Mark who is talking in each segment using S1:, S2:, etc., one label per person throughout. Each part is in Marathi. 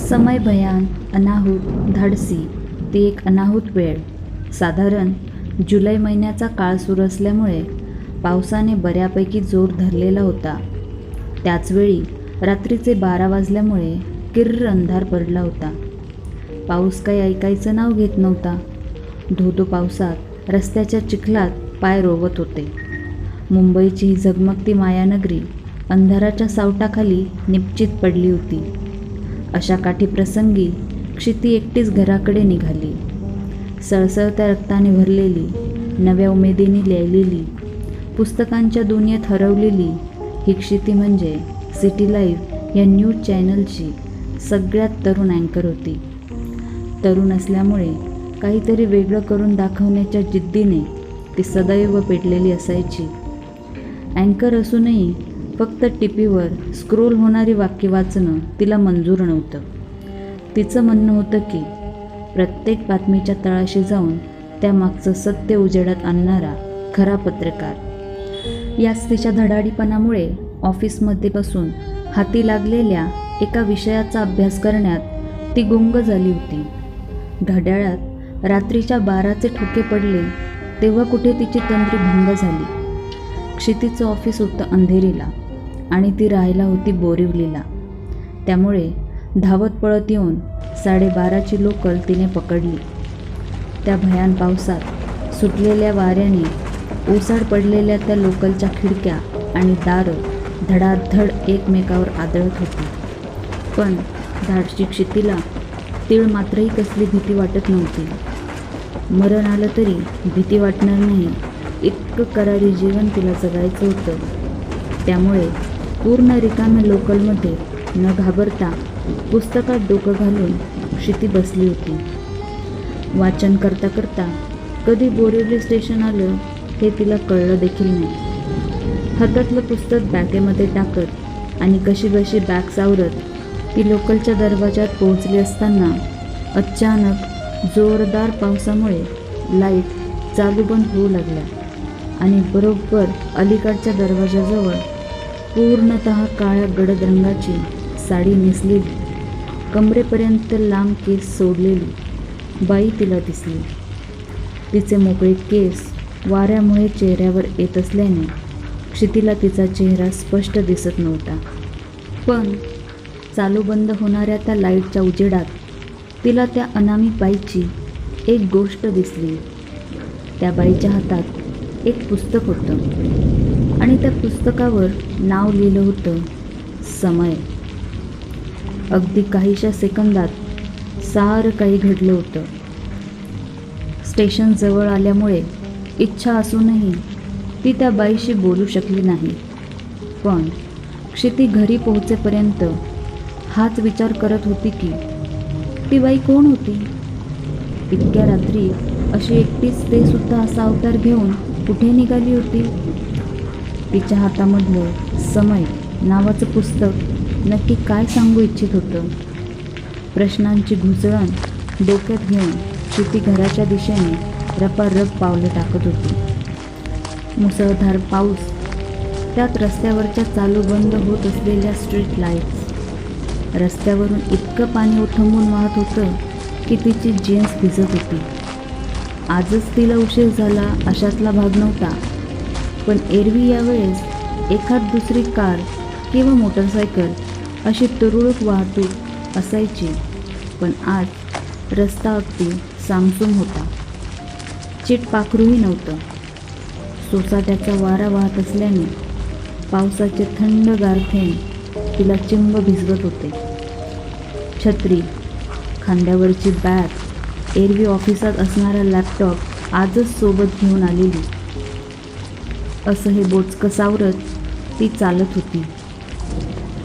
S1: समय भयान, अनाहूत, धाडसी. ती एक अनाहूत वेळ. साधारण जुलै महिन्याचा काळ सुरू असल्यामुळे पावसाने बऱ्यापैकी जोर धरलेला होता. त्याचवेळी रात्रीचे 12 वाजल्यामुळे किर्र अंधार पडला होता. पाऊस काही ऐकायचं नाव घेत नव्हता. धो-धो पावसात रस्त्याच्या चिखलात पाय रोवत होते. मुंबईची ही झगमगती मायानगरी अंधाराच्या सावटाखाली निपचित पडली होती. अशा काठी प्रसंगी क्षिती एकटीच घराकडे निघाली. सळसळत्या रक्ताने भरलेली, नव्या उमेदीने लिहिलेली, पुस्तकांच्या दुनियेत हरवलेली ही क्षिती म्हणजे सिटी लाईव्ह या न्यूज चॅनलची सगळ्यात तरुण अँकर होती. तरुण असल्यामुळे काहीतरी वेगळं करून दाखवण्याच्या जिद्दीने ती सदैव पेटलेली असायची. अँकर असूनही फक्त टीपीवर स्क्रोल होणारी वाक्य वाचणं तिला मंजूर नव्हतं. तिचं म्हणणं होतं की प्रत्येक बातमीच्या तळाशी जाऊन त्यामागचं सत्य उजेडात आणणारा खरा पत्रकार. याच तिच्या धडाडीपणामुळे ऑफिसमध्ये बसून हाती लागलेल्या एका विषयाचा अभ्यास करण्यात ती गुंग झाली होती. घड्याळात रात्रीच्या 12चे ठोके पडले तेव्हा कुठे तिची तंद्री भंग झाली. क्षितीचं ऑफिस होतं अंधेरीला आणि ती राहायला होती बोरिवलीला. त्यामुळे धावत पळत येऊन 12:30ची लोकल तिने पकडली. त्या भयान पावसात सुटलेल्या वाऱ्याने ओसाड पडलेल्या त्या लोकलच्या खिडक्या आणि दारं धडाधड एकमेकावर आदळत होती. पण धाडशी क्षितीला तीळ मात्रही कसली भीती वाटत नव्हती. मरण आलं तरी भीती वाटणार नाही इतकं करारी जीवन तिला जगायचं होतं. त्यामुळे पूर्ण रिकाम्या लोकलमध्ये न घाबरता पुस्तकात डोकं घालून क्षिती बसली होती. वाचन करता करता कधी बोरिवली स्टेशन आलं हे तिला कळलं देखील नाही. हातातलं पुस्तक बॅगेमध्ये टाकत आणि कशी बशी बॅग सावरत ती लोकलच्या दरवाजात पोहोचली असताना अचानक जोरदार पावसामुळे लाईट चालू बंद होऊ लागल्या आणि बरोबर अलीकडच्या दरवाजाजवळ पूर्णतः काळ्या गडद रंगाची साडी नेसलेली, कमरेपर्यंत लांब केस सोडलेली बाई तिला दिसली. तिचे मोकळे केस वाऱ्यामुळे चेहऱ्यावर येत असल्याने क्षितीला तिचा चेहरा स्पष्ट दिसत नव्हता. पण चालू बंद होणाऱ्या त्या लाईटच्या उजेडात तिला त्या अनामी बाईची एक गोष्ट दिसली. त्या बाईच्या हातात एक पुस्तक होतं आणि त्या पुस्तकावर नाव लिहिलं होतं समय. अगदी काहीशा सेकंदात सारं काही घडलं होतं. स्टेशन जवळ आल्यामुळे इच्छा असूनही ती त्या बाईशी बोलू शकली नाही. पण क्षिती घरी पोहोचेपर्यंत हाच विचार करत होती की ती बाई कोण होती. इतक्या रात्री अशी एकटीच ते सुद्धा असा अवतार घेऊन कुठे निघाली होती. तिच्या हातामधलं समय नावाचं पुस्तक नक्की काय सांगू इच्छित होतं. प्रश्नांची घुसळण डोक्यात घेऊन क्षिती घराच्या दिशेने रपारप पावलं टाकत होती. मुसळधार पाऊस, त्यात रस्त्यावरच्या चालू बंद होत असलेल्या स्ट्रीट लाईट्स. रस्त्यावरून इतकं पाणी ओथंबून वाहत होतं की तिची जीन्स भिजत होती. आजच तिला उशीर झाला अशातला भाग नव्हता. पण एरवी यावेळेस एखाद दुसरी कार किंवा मोटरसायकल अशी तुरळक वाहतूक असायची. पण आज रस्ता अगदी सामसूम होता. चिटपाखरूही नव्हतं. सोसाट्याचा वारा वाहत असल्याने पावसाचे थंडगार थेंब तिला चिंब भिजवत होते. छत्री, खांद्यावरची बॅग, एरवी ऑफिसात असणारा लॅपटॉप आजच सोबत घेऊन आलेली. असं हे बोचकं सावरत ती चालत होती.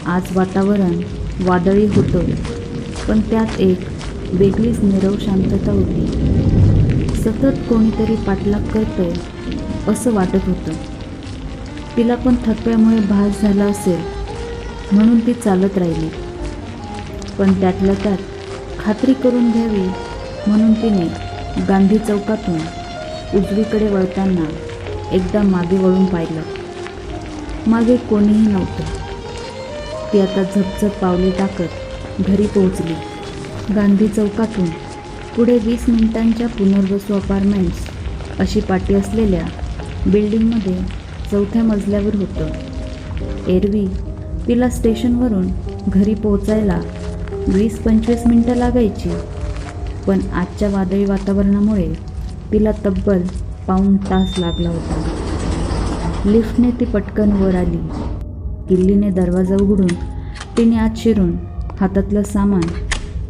S1: आज वातावरण वादळी होतं, पण त्यात एक वेगळीच नीरव शांतता होती. सतत कोणीतरी पाठलाग करतंय असं वाटत होतं. तिला पण थकव्यामुळे भास झाला असेल म्हणून ती चालत राहिली. पण त्यातल्या त्यात खात्री करून घ्यावी म्हणून तिने गांधी चौकातून उजवीकडे वळताना एकदा मागे वळून पाहिलं. मागे कोणीही नव्हतं. ती आता झपझप पावले टाकत घरी पोहोचली. गांधी चौकातून पुढे 20 मिनिटांच्या पुनर्वसू अपार्टमेंट्स अशी पाटी असलेल्या बिल्डिंगमध्ये 4थ्या मजल्यावर होतं. एरवी तिला स्टेशनवरून घरी पोहोचायला 20-25 मिनटं लागायची, पण आजच्या वादळी वातावरणामुळे तिला तब्बल पाऊण तास लागला होता. लिफ्टने ती पटकन वर आली. किल्लीने दरवाजा उघडून तिने आत शिरून हातातलं सामान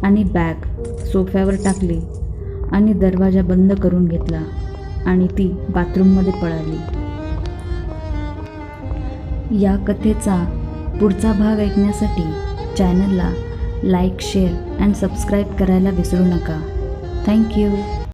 S1: आणि बॅग सोफ्यावर टाकली आणि दरवाजा बंद करून घेतला आणि ती बाथरूममध्ये पळाली. या कथेचा पुढचा भाग ऐकण्यासाठी चॅनलला लाईक, शेअर अँड सबस्क्राईब करायला विसरू नका. थँक्यू.